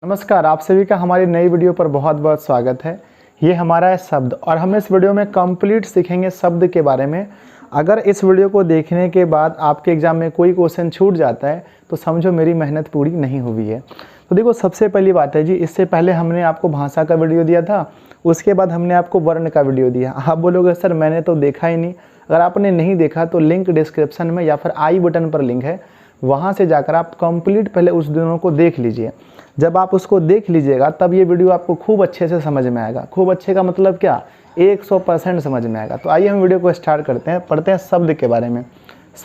नमस्कार, आप सभी का हमारी नई वीडियो पर बहुत बहुत स्वागत है। ये हमारा है शब्द और हम इस वीडियो में कंप्लीट सीखेंगे शब्द के बारे में। अगर इस वीडियो को देखने के बाद आपके एग्ज़ाम में कोई क्वेश्चन छूट जाता है तो समझो मेरी मेहनत पूरी नहीं हुई है। तो देखो, सबसे पहली बात है जी, इससे पहले हमने आपको भाषा का वीडियो दिया था, उसके बाद हमने आपको वर्ण का वीडियो दिया। आप बोलोगे सर मैंने तो देखा ही नहीं। अगर आपने नहीं देखा तो लिंक डिस्क्रिप्शन में या फिर आई बटन पर लिंक है, वहाँ से जाकर आप कंप्लीट पहले उस दोनों को देख लीजिए। जब आप उसको देख लीजिएगा तब ये वीडियो आपको खूब अच्छे से समझ में आएगा। खूब अच्छे का मतलब क्या, 100% समझ में आएगा। तो आइए हम वीडियो को स्टार्ट करते हैं, पढ़ते हैं शब्द के बारे में।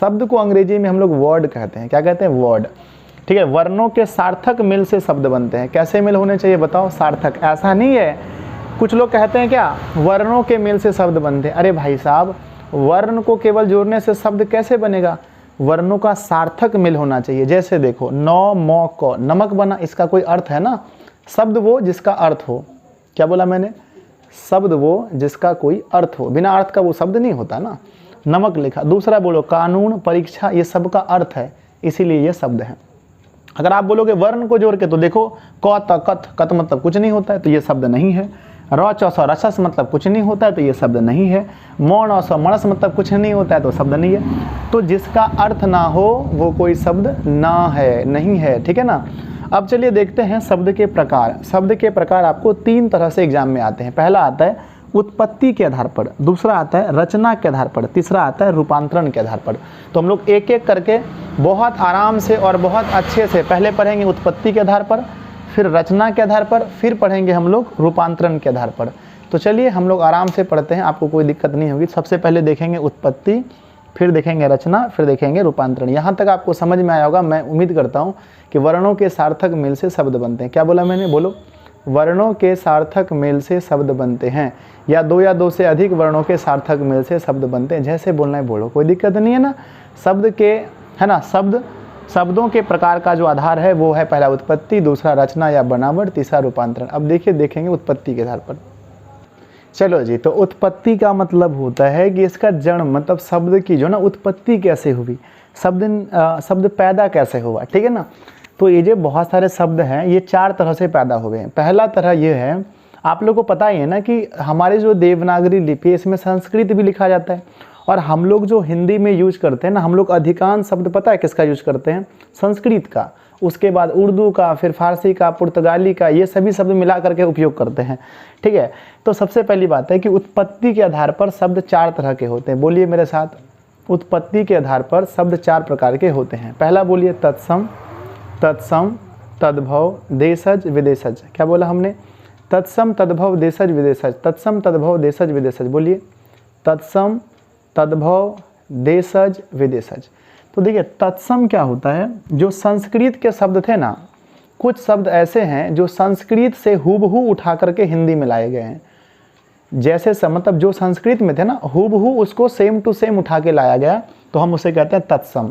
शब्द को अंग्रेजी में हम लोग वर्ड कहते हैं। क्या कहते हैं? वर्ड। ठीक है। वर्णों के सार्थक मिल से शब्द बनते हैं। कैसे मिल होने चाहिए बताओ? सार्थक। ऐसा नहीं है, कुछ लोग कहते हैं क्या वर्णों के मिल से शब्द बनते हैं। अरे भाई साहब, वर्ण को केवल जोड़ने से शब्द कैसे बनेगा? वर्णों का सार्थक मिल होना चाहिए। जैसे देखो, नौ मौ को नमक बना, इसका कोई अर्थ है ना। शब्द वो जिसका अर्थ हो। क्या बोला मैंने? शब्द वो जिसका कोई अर्थ हो, बिना अर्थ का वो शब्द नहीं होता ना। नमक लिखा। दूसरा बोलो कानून, परीक्षा, ये सब का अर्थ है, इसीलिए ये शब्द है। अगर आप बोलोगे वर्ण को जोड़ के, तो देखो क त कथ, कत मतलब कुछ नहीं होता है, तो ये शब्द नहीं है। र च स रसस मतलब कुछ नहीं होता है, तो ये शब्द नहीं है। मौन और स मणस मतलब कुछ नहीं होता है, तो शब्द नहीं है। तो जिसका अर्थ ना हो वो कोई शब्द ना है, नहीं है। ठीक है ना। अब चलिए देखते हैं शब्द के प्रकार। शब्द के प्रकार आपको 3 तरह से एग्जाम में आते हैं। पहला आता है उत्पत्ति के आधार पर, दूसरा आता है रचना के आधार पर, तीसरा आता है रूपांतरण के आधार पर। तो हम लोग एक एक करके बहुत आराम से और बहुत अच्छे से पहले पढ़ेंगे उत्पत्ति के आधार पर, फिर रचना के आधार पर, फिर पढ़ेंगे हम लोग रूपांतरण के आधार पर। तो चलिए हम लोग आराम से पढ़ते हैं, आपको कोई दिक्कत नहीं होगी। सबसे पहले देखेंगे उत्पत्ति, फिर देखेंगे रचना, फिर देखेंगे रूपांतरण। यहाँ तक आपको समझ में आया होगा। मैं उम्मीद करता हूँ कि वर्णों के सार्थक मेल से शब्द बनते हैं। क्या बोला मैंने? बोलो। वर्णों के सार्थक मेल से शब्द बनते हैं, या दो से अधिक वर्णों के सार्थक मेल से शब्द बनते हैं। जैसे बोलना है बोलो, कोई दिक्कत नहीं है ना। शब्द के, है ना, शब्दों के प्रकार का जो आधार है वो है पहला उत्पत्ति, दूसरा रचना या बनावट, तीसरा रूपांतरण। अब देखिए, देखेंगे उत्पत्ति के आधार पर। चलो जी, तो उत्पत्ति का मतलब होता है कि इसका जन्म, मतलब शब्द की जो ना उत्पत्ति कैसे हुई, शब्द पैदा कैसे हुआ। ठीक है ना। तो ये जो बहुत सारे शब्द हैं ये 4 तरह से पैदा हुए हैं। पहला तरह ये है, आप लोगों को पता ही है ना कि हमारे जो देवनागरी लिपि है इसमें संस्कृत भी लिखा जाता है, और हम लोग जो हिंदी में यूज करते हैं ना, हम लोग अधिकांश शब्द पता है किसका यूज करते हैं? संस्कृत का। उसके बाद उर्दू का, फिर फारसी का, पुर्तगाली का, ये सभी शब्द मिला करके उपयोग करते हैं। ठीक है। तो सबसे पहली बात है कि उत्पत्ति के आधार पर शब्द 4 तरह के होते हैं। बोलिए मेरे साथ। उत्पत्ति के आधार पर शब्द 4 प्रकार के होते हैं। पहला बोलिए तत्सम, तत्सम, तद्भव, देशज, विदेशज। क्या बोला हमने? तत्सम, तद्भव, देशज, विदेशज। तत्सम, तद्भव, देशज, विदेशज। बोलिए। तत्सम, तद्भव, देशज, विदेशज। तो देखिए, तत्सम क्या होता है? जो संस्कृत के शब्द थे ना, कुछ शब्द ऐसे हैं जो संस्कृत से हूबहू उठा करके हिंदी में लाए गए हैं। जैसे मतलब जो संस्कृत में थे ना, हूबहू उसको सेम टू सेम उठा के लाया गया, तो हम उसे कहते हैं तत्सम।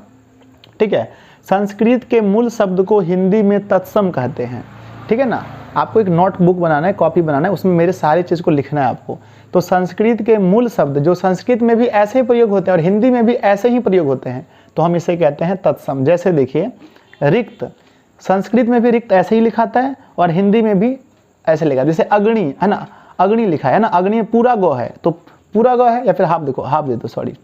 ठीक है। संस्कृत के मूल शब्द को हिंदी में तत्सम कहते हैं। ठीक है ना। आपको एक नोटबुक बनाना है, कॉपी बनाना है, उसमें मेरे सारी चीज़ को लिखना है आपको। तो संस्कृत के मूल शब्द जो संस्कृत में भी ऐसे ही प्रयोग होते हैं और हिंदी में भी ऐसे ही प्रयोग होते हैं, तो हम इसे कहते हैं तत्सम। जैसे देखिए, रिक्त, संस्कृत में भी रिक्त ऐसे ही लिखाता है और हिंदी में भी ऐसे लिखा। जैसे अग्नि है ना, अग्नि लिखा है ना, अग्नि पूरा गौ है, तो पूरा गौ है, या फिर हाफ, देखो हाफ दे दो, सॉरी है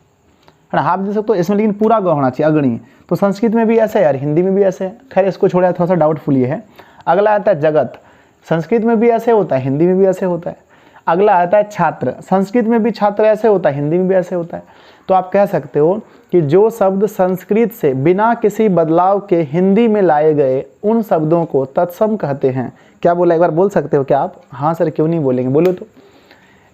ना, हाफ दे सकते हो इसमें, लेकिन पूरा गौ होना चाहिए अग्नि। तो संस्कृत में भी ऐसे है यार, हिंदी में भी ऐसे है। खैर, इसको छोड़ा, थोड़ा सा डाउटफुल ये है। अगला आता है जगत, संस्कृत में भी ऐसे होता है, हिंदी में भी ऐसे होता है। अगला आता है छात्र, संस्कृत में भी छात्र ऐसे होता है, हिंदी में भी ऐसे होता है। तो आप कह सकते हो कि जो शब्द संस्कृत से बिना किसी बदलाव के हिंदी में लाए गए, उन शब्दों को तत्सम कहते हैं। क्या बोला, एक बार बोल सकते हो क्या आप? हाँ सर, क्यों नहीं बोलेंगे, बोलो तो।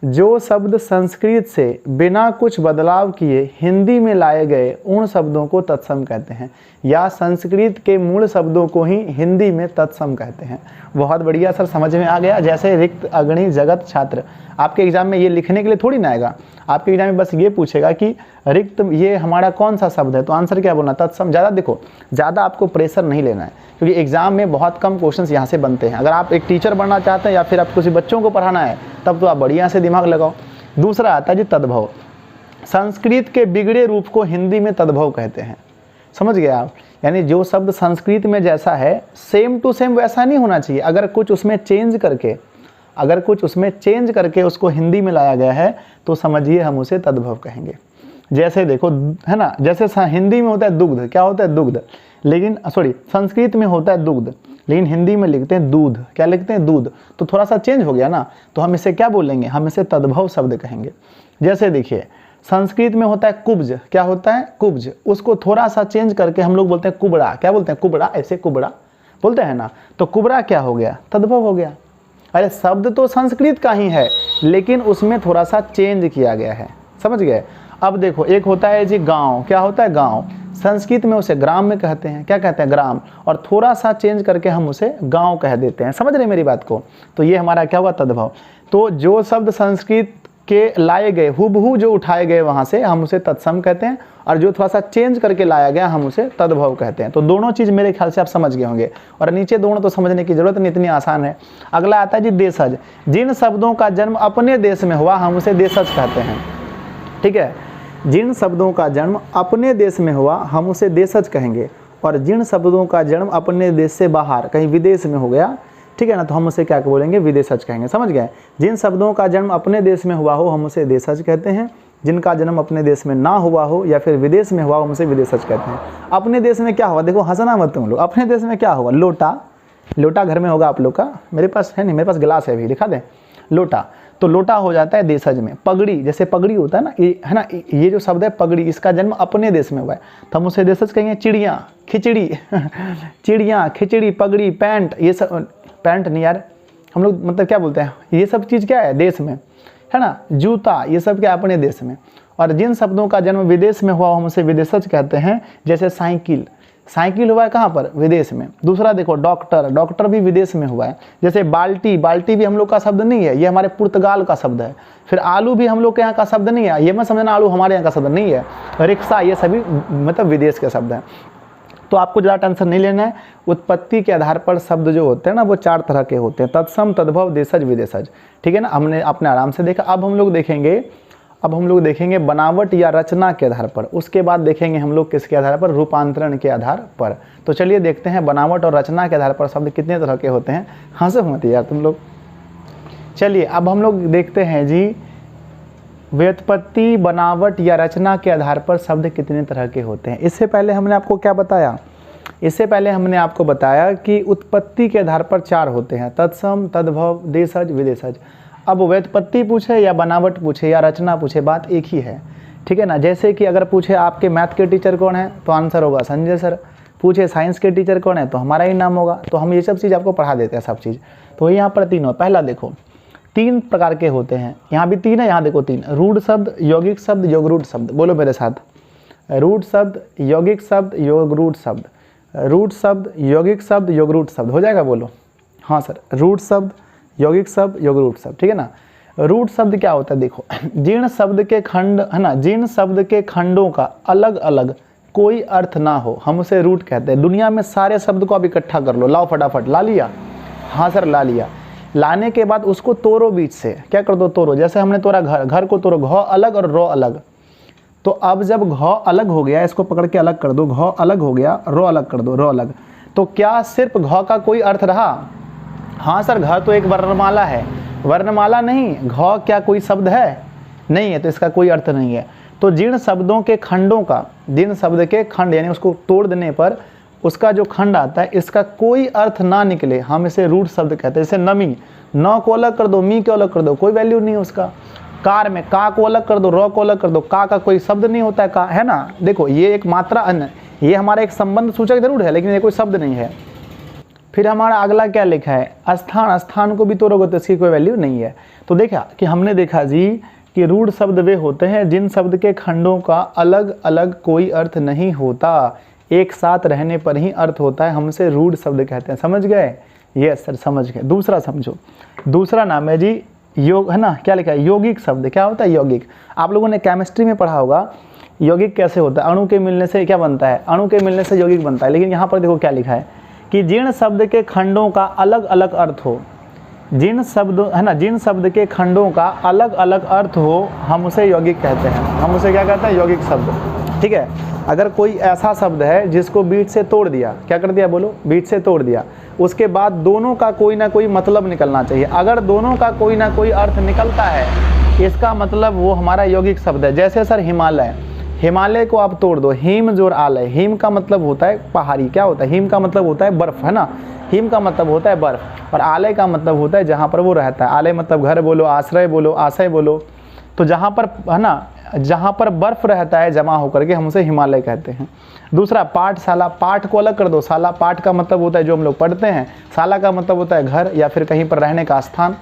जो शब्द संस्कृत से बिना कुछ बदलाव किए हिंदी में लाए गए, उन शब्दों को तत्सम कहते हैं, या संस्कृत के मूल शब्दों को ही हिंदी में तत्सम कहते हैं। बहुत बढ़िया सर, समझ में आ गया। जैसे रिक्त, अग्नि, जगत, छात्र। आपके एग्जाम में ये लिखने के लिए थोड़ी ना आएगा, आपके एग्जाम में बस ये पूछेगा कि रिक्त ये हमारा कौन सा शब्द है, तो आंसर क्या बोलना? तत्सम। ज़्यादा देखो, ज़्यादा आपको प्रेशर नहीं लेना है, क्योंकि एग्जाम में बहुत कम क्वेश्चंस यहाँ से बनते हैं। अगर आप एक टीचर बनना चाहते हैं या फिर आप किसी बच्चों को पढ़ाना है, तब तो आप बढ़िया से दिमाग लगाओ। दूसरा आता है जी तद्भव। संस्कृत के बिगड़े रूप को हिंदी में तद्भव कहते हैं। समझ गए आप? यानी जो शब्द संस्कृत में जैसा है सेम टू सेम वैसा नहीं होना चाहिए। अगर कुछ उसमें चेंज करके उसको हिंदी में लाया गया है तो समझिए हम उसे तद्भव कहेंगे। जैसे देखो, है ना, जैसे हिंदी में होता है दुग्ध, क्या होता है दुग्ध, लेकिन संस्कृत में होता है दुग्ध, लेकिन हिंदी में लिखते हैं दूध, क्या लिखते हैं दूध, तो थोड़ा सा चेंज हो गया ना, तो हम इसे क्या बोलेंगे, हम इसे तद्भव शब्द कहेंगे। जैसे देखिए संस्कृत में होता है कुब्ज, क्या होता है कुब्ज, उसको थोड़ा सा चेंज करके हम लोग बोलते हैं कुबड़ा, क्या बोलते हैं कुबड़ा, ऐसे कुबड़ा बोलते हैं ना, तो कुबड़ा क्या हो गया, तद्भव हो गया। अरे शब्द तो संस्कृत का ही है लेकिन उसमें थोड़ा सा चेंज किया गया है, समझ गए। अब देखो एक होता है जी गांव, क्या होता है गांव, संस्कृत में उसे ग्राम में कहते हैं, क्या कहते हैं ग्राम, और थोड़ा सा चेंज करके हम उसे गांव कह देते हैं, समझ रहे मेरी बात को। तो ये हमारा क्या हुआ तद्भव। तो जो शब्द संस्कृत के लाए गए हुबहू जो उठाए गए वहाँ से हम उसे तत्सम कहते हैं, और जो थोड़ा सा चेंज करके लाया गया हम उसे तद्भव कहते हैं। तो दोनों चीज़ मेरे ख्याल से आप समझ गए होंगे, और नीचे दोनों तो समझने की जरूरत नहीं, इतनी आसान है। अगला आता है जी देशज, जिन शब्दों का जन्म अपने देश में हुआ हम उसे देशज कहते हैं, ठीक है। जिन शब्दों का जन्म अपने देश में हुआ हम उसे देशज कहेंगे, और जिन शब्दों का जन्म अपने देश से बाहर कहीं विदेश में हो गया, ठीक है ना, तो हम उसे क्या बोलेंगे, विदेशज कहेंगे, समझ गए। जिन शब्दों का जन्म अपने देश में हुआ हो हम उसे देशज कहते हैं, जिनका जन्म अपने देश में ना हुआ हो या फिर विदेश में हुआ हम उसे विदेशज कहते हैं। अपने देश में क्या हुआ, देखो हंसना मत तुम लोग, अपने देश में क्या हुआ, लोटा घर में होगा आप लोग का, मेरे पास है नहीं, मेरे पास गिलास है अभी, दिखा दें, लोटा, तो लोटा हो जाता है देशज में। पगड़ी, जैसे पगड़ी होता है ना, ये है ना, ये जो शब्द है पगड़ी, इसका जन्म अपने देश में हुआ है तो हम उसे देशज कहेंगे। चिड़िया, खिचड़ी चिड़िया, खिचड़ी, पगड़ी, पैंट, ये सब, पैंट नहीं यार, हम लोग मतलब क्या बोलते हैं, ये सब चीज़ क्या है देश में, है ना, जूता, ये सब क्या अपने देश में। और जिन शब्दों का जन्म विदेश में हुआ हम उसे विदेशज कहते हैं। जैसे साइकिल, साइकिल हुआ है कहाँ पर, विदेश में। दूसरा देखो डॉक्टर, डॉक्टर भी विदेश में हुआ है। जैसे बाल्टी, बाल्टी भी हम लोग का शब्द नहीं है, ये हमारे पुर्तगाल का शब्द है। फिर आलू भी हम लोग के यहाँ का शब्द नहीं है, ये मत समझना आलू हमारे यहाँ का शब्द नहीं है। रिक्शा, ये सभी मतलब विदेश के शब्द हैं। तो आपको ज़्यादा टेंशन नहीं लेना है। उत्पत्ति के आधार पर शब्द जो होते हैं ना वो 4 तरह के होते हैं, तत्सम, तद्भव, देशज, विदेशज, ठीक है ना। हमने अपने आराम से देखा। अब हम लोग देखेंगे बनावट या रचना के आधार पर, उसके बाद देखेंगे हम लोग किसके आधार पर, रूपांतरण के आधार पर। तो चलिए देखते हैं बनावट और रचना के आधार पर शब्द कितने तरह के होते हैं। हंसो मत यार तुम लोग। चलिए अब हम लोग देखते हैं जी व्युत्पत्ति, बनावट या रचना के आधार पर शब्द कितने तरह के होते हैं। इससे पहले हमने आपको क्या बताया, इससे पहले हमने आपको बताया कि उत्पत्ति के आधार पर 4 होते हैं, तत्सम, तद्भव, देशज, विदेशज। अब व्युत्पत्ति पूछे या बनावट पूछे या रचना पूछे, बात एक ही है, ठीक है ना। जैसे कि अगर पूछे आपके मैथ के टीचर कौन है तो आंसर होगा संजय सर, पूछे साइंस के टीचर कौन है तो हमारा ही नाम होगा। तो हम ये सब चीज़ आपको पढ़ा देते हैं, सब चीज़। तो यहाँ पर 3 हो। पहला देखो 3 प्रकार के होते हैं, यहाँ भी 3 है, यहाँ देखो 3, रूढ़ शब्द, यौगिक शब्द, योगरूढ़ शब्द। बोलो मेरे साथ, रूढ़ शब्द, यौगिक शब्द, योगरूढ़ शब्द, रूढ़ शब्द, यौगिक शब्द, योगरूढ़ शब्द। हो जाएगा, बोलो हाँ सर। रूढ़ शब्द, यौगिक शब्द, योगरूढ़ शब्द, ठीक है ना। रूढ़ शब्द क्या होता है, देखो जिन शब्द के खंड, है ना, जिन शब्द के खंडों का अलग अलग कोई अर्थ ना हो हम उसे रूढ़ कहते हैं। दुनिया में सारे शब्द को आप इकट्ठा कर लो, लाओ फटाफट, ला लिया, हाँ सर ला लिया। लाने के बाद उसको तोड़ो बीच से, क्या कर दो, तोड़ो। जैसे हमने तोड़ा घर, घर को तोड़ो, घ अलग और रो अलग। तो अब जब घ अलग हो गया, इसको पकड़ के अलग कर दो, घ अलग हो गया, रो अलग कर दो, रो अलग। तो क्या सिर्फ घ का कोई अर्थ रहा? हाँ सर, घ तो एक वर्णमाला है। वर्णमाला नहीं, घ क्या कोई शब्द है? नहीं है, तो इसका कोई अर्थ नहीं है। तो जिन शब्दों के खंडों का, जिन शब्द के खंड यानी उसको तोड़ देने पर उसका जो खंड आता है इसका कोई अर्थ ना निकले हम इसे रूढ़ शब्द कहते हैं। जैसे नमी, न को अलग कर दो, मी को अलग कर दो, कोई वैल्यू नहीं है उसका। कार में का को अलग कर दो, रो को अलग कर दो, का कोई शब्द नहीं होता है, का है ना। देखो ये एक मात्रा अन्य, ये हमारा एक संबंध सूचक जरूर है लेकिन ये कोई शब्द नहीं है। फिर हमारा अगला क्या लिखा है, स्थान। स्थान को भी तोड़ोगे तो इसकी कोई वैल्यू नहीं है। तो देखा कि हमने देखा जी कि रूढ़ शब्द वे होते हैं जिन शब्द के खंडों का अलग अलग कोई अर्थ नहीं होता, एक साथ रहने पर ही अर्थ होता है, हम उसे रूढ़ शब्द कहते हैं। समझ गए? यस सर समझ गए। दूसरा समझो, दूसरा नाम है जी योग, है ना। क्या लिखा है, यौगिक शब्द। क्या होता है यौगिक? आप लोगों ने केमिस्ट्री में पढ़ा होगा यौगिक कैसे होता है, अणु के मिलने से क्या बनता है, अणु के मिलने से यौगिक बनता है। लेकिन यहाँ पर देखो क्या लिखा है कि जिन शब्द के खंडों का अलग अलग अर्थ हो, जिन शब्द, है ना, जिन शब्द के खंडों का अलग अलग अर्थ हो हम उसे यौगिक कहते हैं। हम उसे क्या कहते हैं, यौगिक शब्द। ठीक है। अगर कोई ऐसा शब्द है जिसको बीच से तोड़ दिया, क्या कर दिया बोलो, बीच से तोड़ दिया, उसके बाद दोनों का कोई ना कोई मतलब निकलना चाहिए। अगर दोनों का कोई ना कोई अर्थ निकलता है, इसका मतलब वो हमारा यौगिक शब्द है। जैसे सर हिमालय, हिमालय को आप तोड़ दो, हिम जोर आलय, हिम का मतलब होता है पहाड़ी, क्या होता है, हिम का मतलब होता है बर्फ, है ना, हिम का मतलब होता है बर्फ, और आलय का मतलब होता है जहाँ पर वो रहता है। आलय मतलब घर बोलो, आश्रय बोलो, आशय बोलो, तो जहाँ पर, है ना, जहाँ पर बर्फ रहता है जमा होकर के, हम उसे हिमालय कहते हैं। दूसरा पाठशाला, पाठ को अलग कर दो, शाला, पाठ का मतलब होता है जो हम लोग पढ़ते हैं, शाला का मतलब होता है घर या फिर कहीं पर रहने का स्थान।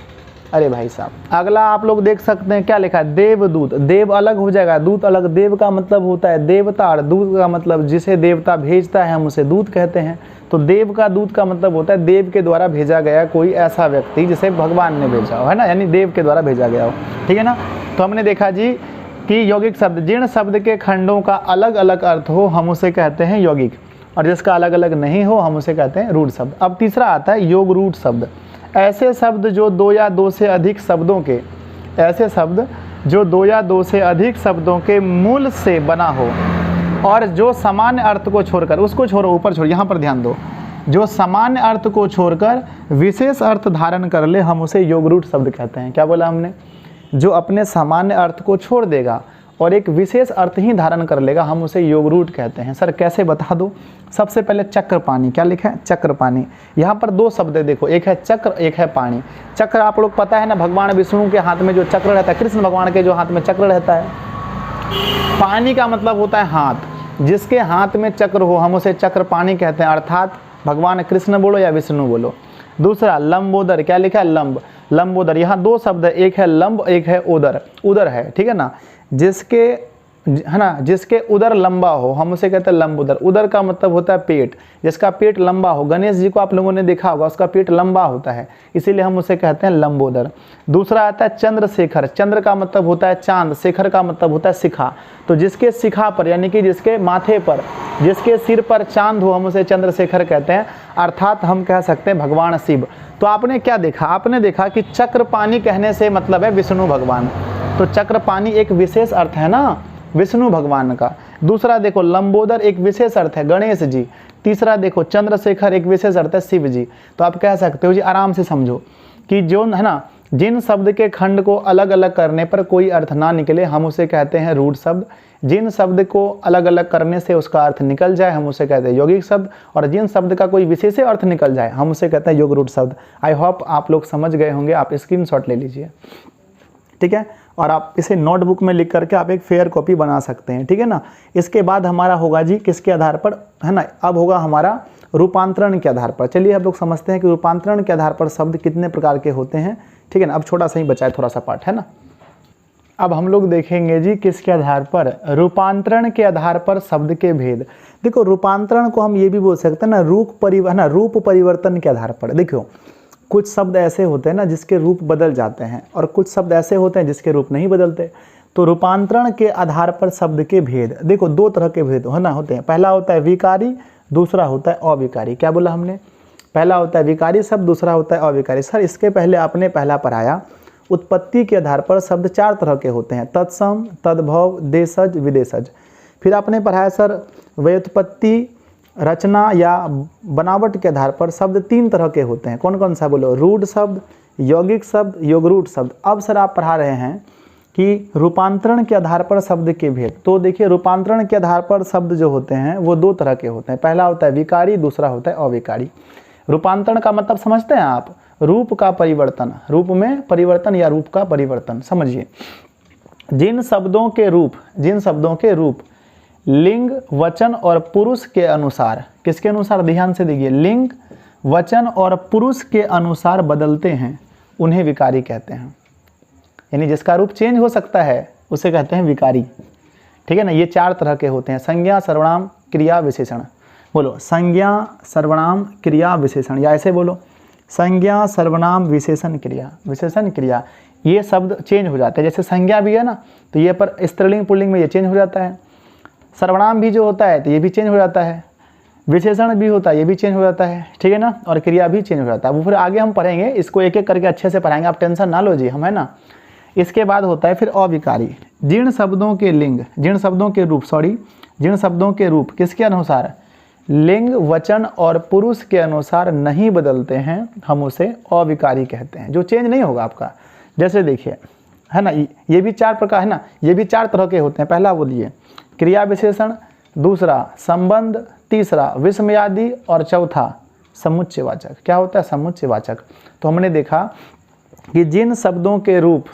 अरे भाई साहब, अगला आप लोग देख सकते हैं क्या लिखा है, देवदूत, देव अलग हो जाएगा, दूत अलग। देव का मतलब होता है देवता, और दूत का मतलब जिसे देवता भेजता है हम उसे दूत कहते हैं। तो देव का दूत का मतलब होता है देव के द्वारा भेजा गया कोई ऐसा व्यक्ति जिसे भगवान ने भेजा हो, है ना, यानी देव के द्वारा भेजा गया हो, ठीक है ना। तो हमने देखा जी कि यौगिक शब्द, जिन शब्द के खंडों का अलग अलग अर्थ हो हम उसे कहते हैं यौगिक, और जिसका अलग अलग नहीं हो हम उसे कहते हैं रूढ़ शब्द। अब तीसरा आता है योग रूढ़ शब्द, ऐसे शब्द जो दो या दो से अधिक शब्दों के, ऐसे शब्द जो दो या दो से अधिक शब्दों के मूल से बना हो और जो सामान्य अर्थ को छोड़कर, उसको छोड़ो, ऊपर छोड़ो, यहाँ पर ध्यान दो, जो सामान्य अर्थ को छोड़कर विशेष अर्थ धारण कर ले हम उसे योग रूढ़ शब्द कहते हैं। क्या बोला हमने, जो अपने सामान्य अर्थ को छोड़ देगा और एक विशेष अर्थ ही धारण कर लेगा हम उसे योग रूढ़ कहते हैं। सर कैसे, बता दो। सबसे पहले चक्र पानी, क्या लिखा है, चक्र पानी। यहाँ पर दो शब्द देखो, एक है चक्र, एक है पानी। चक्र आप लोग पता है ना, भगवान विष्णु के हाथ में जो चक्र रहता है, कृष्ण भगवान के जो हाथ में चक्र रहता है। पानी का मतलब होता है हाथ, जिसके हाथ में चक्र हो हम उसे चक्र पानी कहते हैं, अर्थात भगवान कृष्ण बोलो या विष्णु बोलो। दूसरा लंबोदर, क्या लिखा है, लंब, लंबोदर। यहाँ दो शब्द है, एक है लंब, एक है उदर, उदर है, ठीक है ना, जिसके, है ना, जिसके उदर लंबा हो हम उसे कहते हैं लंबोदर। उदर का मतलब होता है पेट, जिसका पेट लंबा हो। गणेश जी को आप लोगों ने देखा होगा, उसका पेट लंबा होता है, इसीलिए हम उसे कहते हैं लंबोदर। दूसरा आता है चंद्रशेखर, चंद्र का मतलब होता है चांद, शेखर का मतलब होता है शिखा। तो जिसके शिखा पर, यानी कि जिसके माथे पर, जिसके सिर पर चांद हो हम उसे चंद्रशेखर कहते हैं, अर्थात हम कह सकते हैं भगवान शिव। तो आपने क्या देखा, आपने देखा कि चक्र पानी कहने से मतलब है विष्णु भगवान। तो चक्र पानी एक विशेष अर्थ है ना विष्णु भगवान का। दूसरा देखो लंबोदर एक विशेष अर्थ है गणेश जी। तीसरा देखो चंद्रशेखर एक विशेष अर्थ है शिव जी। तो आप कह सकते हो जी, आराम से समझो कि जो है ना, जिन शब्द के खंड को अलग अलग करने पर कोई अर्थ ना निकले हम उसे कहते हैं रूढ़ शब्द। जिन शब्द को अलग अलग करने से उसका अर्थ निकल जाए हम उसे कहते हैं यौगिक शब्द, और जिन शब्द का कोई विशेष अर्थ निकल जाए हम उसे कहते हैं योग रूढ़ शब्द। आई होप आप लोग समझ गए होंगे, आप स्क्रीनशॉट ले लीजिए, ठीक है, और आप इसे नोटबुक में लिख करके आप एक फेयर कॉपी बना सकते हैं, ठीक है ना। इसके बाद हमारा होगा जी किसके आधार पर, है ना, अब होगा हमारा रूपांतरण के आधार पर। चलिए अब लोग समझते हैं कि रूपांतरण के आधार पर शब्द कितने प्रकार के होते हैं, ठीक है ना। अब छोटा सा ही बचा है थोड़ा सा पार्ट, है ना। अब हम लोग देखेंगे जी किसके आधार पर, रूपांतरण के आधार पर शब्द के भेद। देखो रूपांतरण को हम ये भी बोल सकते हैं ना, रूप परिवर्तन के आधार पर। देखो कुछ शब्द ऐसे होते हैं ना जिसके रूप बदल जाते हैं, और कुछ शब्द ऐसे होते हैं जिसके रूप नहीं बदलते। तो रूपांतरण के आधार पर शब्द के भेद, देखो दो तरह के भेद है ना होते हैं। पहला होता है विकारी, दूसरा होता है अविकारी। क्या बोला हमने, पहला होता है विकारी शब्द, दूसरा होता है अविकारी। सर इसके पहले आपने पहला पढ़ाया, उत्पत्ति के आधार पर शब्द चार तरह के होते हैं, तत्सम, तद्भव, देशज, विदेशज। फिर आपने पढ़ाया सर व्युत्पत्ति, रचना या बनावट के आधार पर शब्द तीन तरह के होते हैं। कौन कौन सा बोलो, रूढ़ शब्द, यौगिक शब्द, योग रूढ़ शब्द। अब सर आप पढ़ा रहे हैं कि रूपांतरण के आधार पर शब्द के भेद। तो देखिए रूपांतरण के आधार पर शब्द जो होते हैं वो दो तरह के होते हैं, पहला होता है विकारी, दूसरा होता है अविकारी। रूपांतरण का मतलब समझते हैं आप, रूप का परिवर्तन, रूप में परिवर्तन या रूप का परिवर्तन। समझिए जिन शब्दों के रूप लिंग, वचन और पुरुष के अनुसार, किसके अनुसार, ध्यान से देखिए, लिंग, वचन और पुरुष के अनुसार बदलते हैं उन्हें विकारी कहते हैं। यानी जिसका रूप चेंज हो सकता है उसे कहते हैं विकारी, ठीक है ना। ये चार तरह के होते हैं, संज्ञा, सर्वनाम, क्रिया, विशेषण। बोलो संज्ञा, सर्वनाम, क्रिया, विशेषण, या ऐसे बोलो संज्ञा, सर्वनाम, विशेषण, क्रिया। विशेषण, क्रिया ये शब्द चेंज हो जाते हैं। जैसे संज्ञा भी है ना, तो ये पर स्त्रीलिंग पुल्लिंग में ये चेंज हो जाता है। सर्वनाम भी जो होता है तो ये भी चेंज हो जाता है, विशेषण भी होता है ये भी चेंज हो जाता है, ठीक है ना, और क्रिया भी चेंज हो जाता है। वो फिर आगे हम पढ़ेंगे, इसको एक एक करके अच्छे से पढ़ाएंगे, आप टेंशन ना लो जी हम, है ना। इसके बाद होता है फिर अविकारी। जीर्ण शब्दों के लिंग, जीर्ण शब्दों के रूप, जीर्ण शब्दों के रूप किसके अनुसार, लिंग, वचन और पुरुष के अनुसार नहीं बदलते हैं, हम उसे अविकारी कहते हैं। जो चेंज नहीं होगा आपका, जैसे देखिए है ना, ये भी 4 प्रकार है ना, ये भी 4 तरह के होते हैं। पहला बोलिए क्रिया विशेषण, दूसरा संबंध, तीसरा विस्मयादि और चौथा समुच्चयवाचक। क्या होता है समुच्चयवाचक। तो हमने देखा कि जिन शब्दों के रूप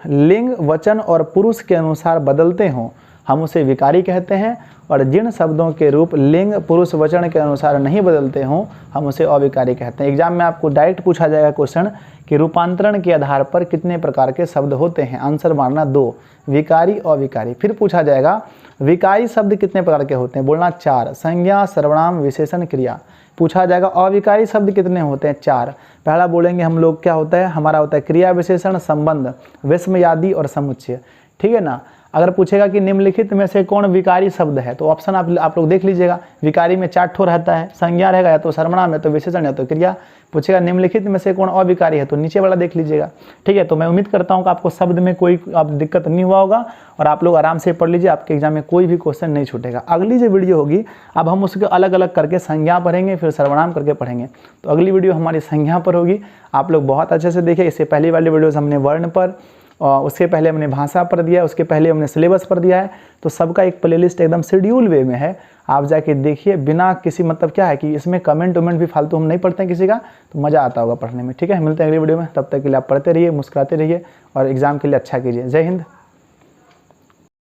लिंग, वचन और पुरुष के अनुसार बदलते हों, हम उसे विकारी कहते हैं, और जिन शब्दों के रूप लिंग, पुरुष, वचन के अनुसार नहीं बदलते हों, हम उसे अविकारी कहते हैं। एग्जाम में आपको डायरेक्ट पूछा जाएगा क्वेश्चन कि रूपांतरण के आधार पर कितने प्रकार के शब्द होते हैं, आंसर मारना 2, विकारी, अविकारी। फिर पूछा जाएगा विकारी शब्द कितने प्रकार के होते हैं, बोलना 4, संज्ञा, सर्वनाम, विशेषण, क्रिया। पूछा जाएगा अविकारी शब्द कितने होते हैं, 4। पहला बोलेंगे हम लोग क्या होता है, हमारा होता है क्रिया विशेषण, संबंध, विस्मयादि और समुच्चय। ठीक है ना। अगर पूछेगा कि निम्नलिखित में से कौन विकारी शब्द है, तो ऑप्शन आप लोग देख लीजिएगा। विकारी में 4 ठो रहता है, संज्ञा रहेगा या तो सर्वनाम, या तो विशेषण, या तो क्रिया। पूछेगा निम्नलिखित में से कौन अविकारी है, तो नीचे वाला देख लीजिएगा। ठीक है। तो मैं उम्मीद करता हूँ कि आपको शब्द में कोई दिक्कत नहीं हुआ होगा और आप लोग आराम से पढ़ लीजिए, आपके एग्जाम में कोई भी क्वेश्चन नहीं छूटेगा। अगली जो वीडियो होगी, अब हम उसके अलग अलग करके संज्ञा पढ़ेंगे, फिर सर्वनाम करके पढ़ेंगे। तो अगली वीडियो हमारी संज्ञा पर होगी। आप लोग बहुत अच्छे से देखिए। इससे पहली वाली वीडियोज़ हमने वर्ण पर, और उसके पहले हमने भाषा पर दिया है, उसके पहले हमने सिलेबस पर दिया है। तो सबका एक प्लेलिस्ट एकदम शेड्यूल वे में है, आप जाके देखिए बिना किसी मतलब क्या है कि इसमें कमेंट भी फालतू हम नहीं पढ़ते हैं किसी का, तो मज़ा आता होगा पढ़ने में। ठीक है, मिलते हैं अगली वीडियो में। तब तक के लिए आप पढ़ते रहिए, मुस्कुराते रहिए और एग्ज़ाम के लिए अच्छा कीजिए। जय हिंद।